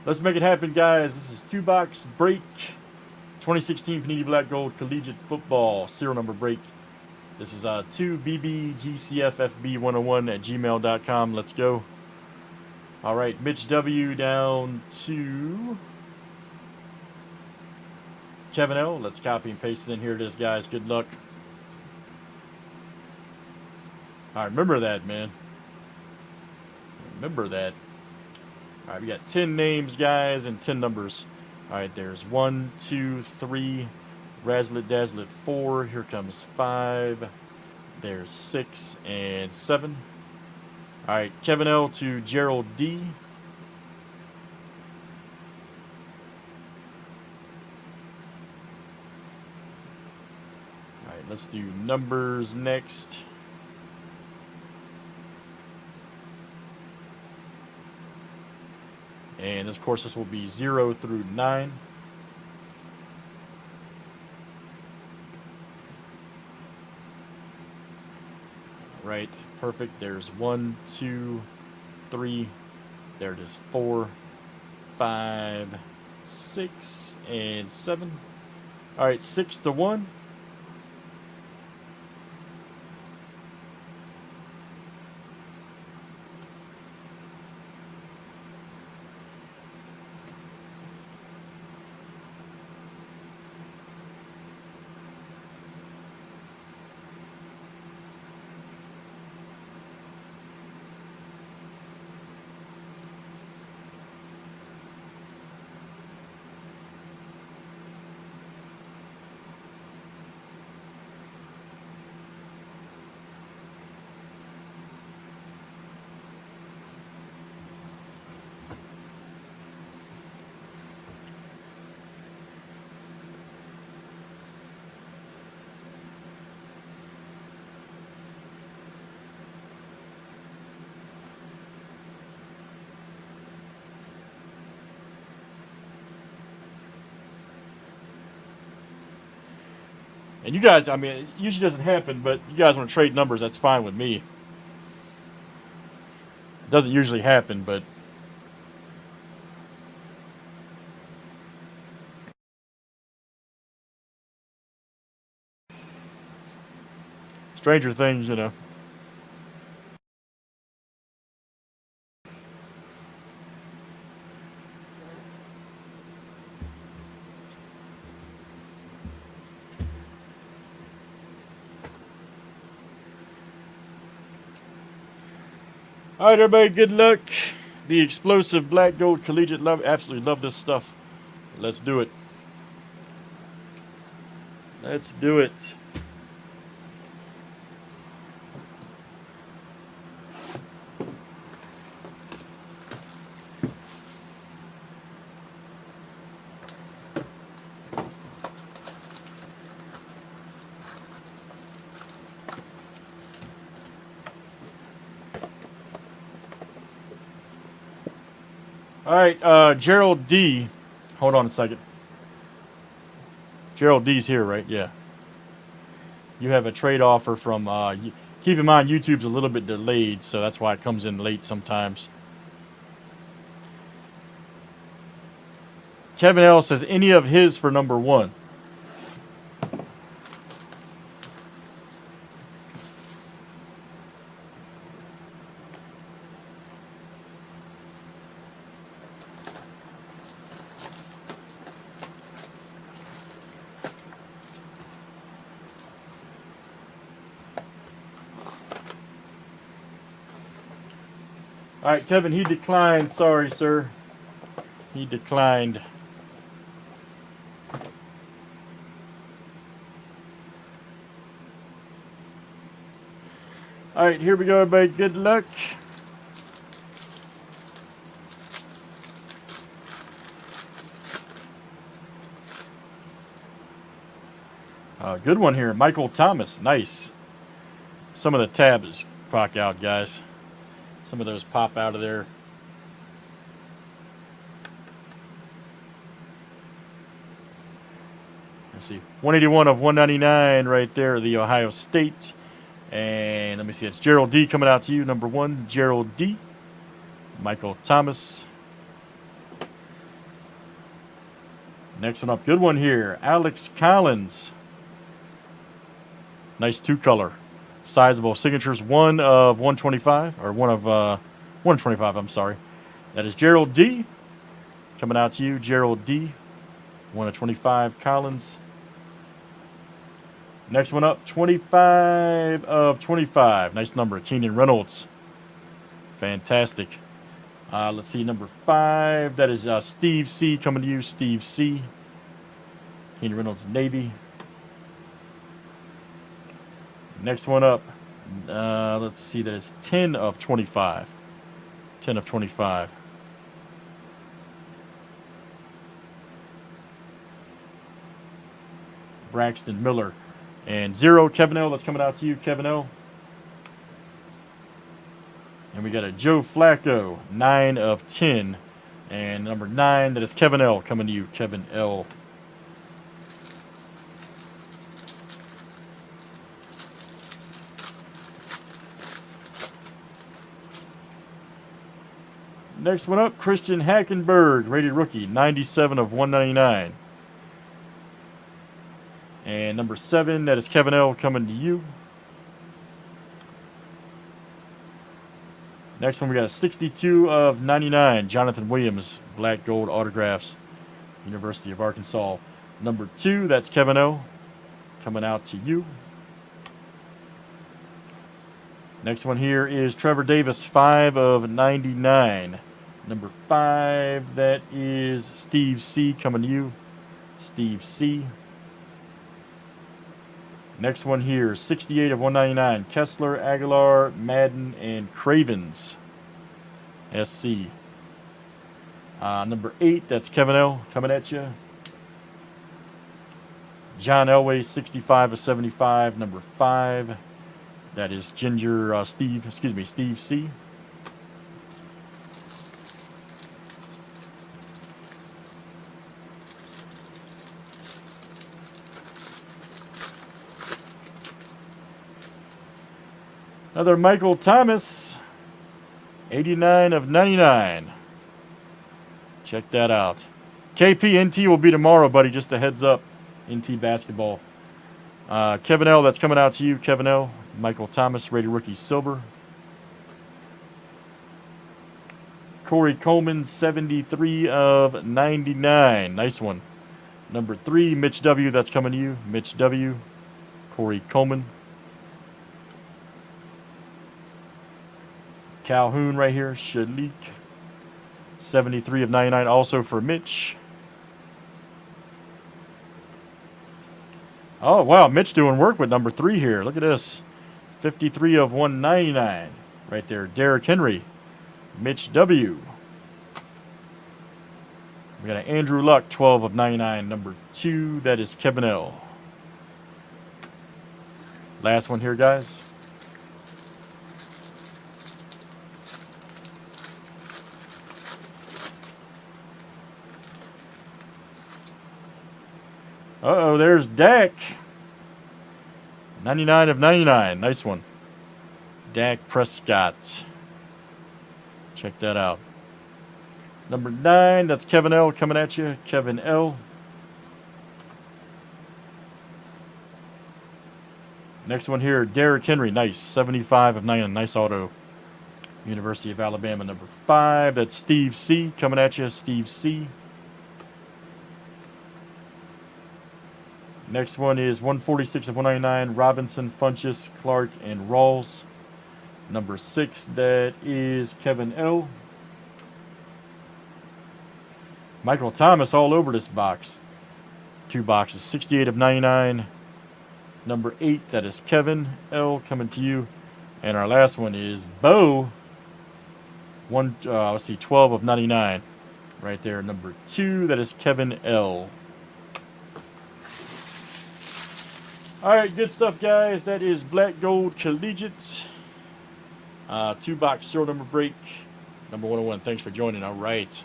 Let's make it happen, guys. This is 2-box break. 2016 Panini Black Gold Collegiate Football serial number break. This is 2BBGCFB101 at gmail.com. Let's go. All right, Mitch W. down to Kevin L. Let's copy and paste it in. Here it is, guys. Good luck. All right, remember that, man. Remember that. All right, we got 10 names, guys, and 10 numbers. All right, there's 1, 2, 3, Razzlet Dazzlet 4. Here comes 5. There's 6 and 7. All right, Kevin L. to Gerald D. All right, let's do numbers next. And of course, this will be 0 through 9. Right, perfect. There's 1, 2, 3. There it is. 4, 5, 6, and 7. All right, 6 to 1. And you guys, I mean, it usually doesn't happen, but you guys want to trade numbers, that's fine with me. It doesn't usually happen, but stranger things, you know. All right, everybody, good luck. The explosive black gold collegiate, absolutely love this stuff. Let's do it. Let's do it. All right, Gerald D. Hold on a second. Gerald D's here, right? Yeah. You have a trade offer from, keep in mind, YouTube's a little bit delayed, so that's why it comes in late sometimes. Kevin L. says, any of his for number 1. All right, Kevin, he declined. Sorry, sir. He declined. All right, here we go, everybody. Good luck. Good one here. Michael Thomas. Nice. Some of the tabs pop out, guys. Some of those pop out of there. Let's see. 181 of 199 right there, the Ohio State. And let me see, it's Gerald D coming out to you. Number 1, Gerald D. Michael Thomas. Next one up, good one here. Alex Collins. Nice 2-color. Sizable signatures, 1 of 125, or 1 of 125, I'm sorry. That is Gerald D. Coming out to you, Gerald D. 1 of 25, Collins. Next one up, 25 of 25. Nice number, Keenan Reynolds. Fantastic. Let's see, number 5. That is Steve C. Coming to you, Steve C. Keenan Reynolds, Navy. Next one up, let's see, that is 10 of 25. 10 of 25. Braxton Miller. And 0, Kevin L. That's coming out to you, Kevin L. And we got a Joe Flacco, 9 of 10. And number 9, that is Kevin L. Coming to you, Kevin L. Next one up, Christian Hackenberg, rated rookie, 97 of 199. And number 7, that is Kevin L. coming to you. Next one, we got a 62 of 99, Jonathan Williams, black gold autographs, University of Arkansas. Number 2, that's Kevin L. coming out to you. Next one here is Trevor Davis, 5 of 99. Number 5, that is Steve C. coming to you. Steve C. Next one here, 68 of 199. Kessler, Aguilar, Madden, and Cravens. SC. Number 8, that's Kevin L. coming at you. John Elway, 65 of 75. Number 5, that is Steve C. Another Michael Thomas, 89 of 99. Check that out. KP, NT will be tomorrow, buddy. Just a heads up. NT basketball. Kevin L., that's coming out to you, Kevin L. Michael Thomas, rated rookie silver. Corey Coleman, 73 of 99. Nice one. Number 3, Mitch W., that's coming to you, Mitch W. Corey Coleman. Calhoun right here, Shalik, 73 of 99, also for Mitch. Oh, wow, Mitch doing work with number 3 here. Look at this, 53 of 199 right there. Derrick Henry, Mitch W. We got an Andrew Luck, 12 of 99, number 2. That is Kevin L. Last one here, guys. Uh-oh, there's Dak. 99 of 99. Nice one. Dak Prescott. Check that out. Number 9, that's Kevin L. coming at you. Kevin L. Next one here, Derrick Henry. Nice. 75 of 99. Nice auto. University of Alabama. Number 5, that's Steve C. coming at you. Steve C. Next one is 146 of 199, Robinson, Funchess, Clark, and Rawls. Number 6, that is Kevin L. Michael Thomas all over this box. 2 boxes, 68 of 99. Number 8, that is Kevin L. coming to you. And our last one is Bo. 12 of 99. Right there, number 2, that is Kevin L. All right, good stuff, guys. That is Black Gold Collegiate. 2-box serial number break. Number 101. Thanks for joining. All right.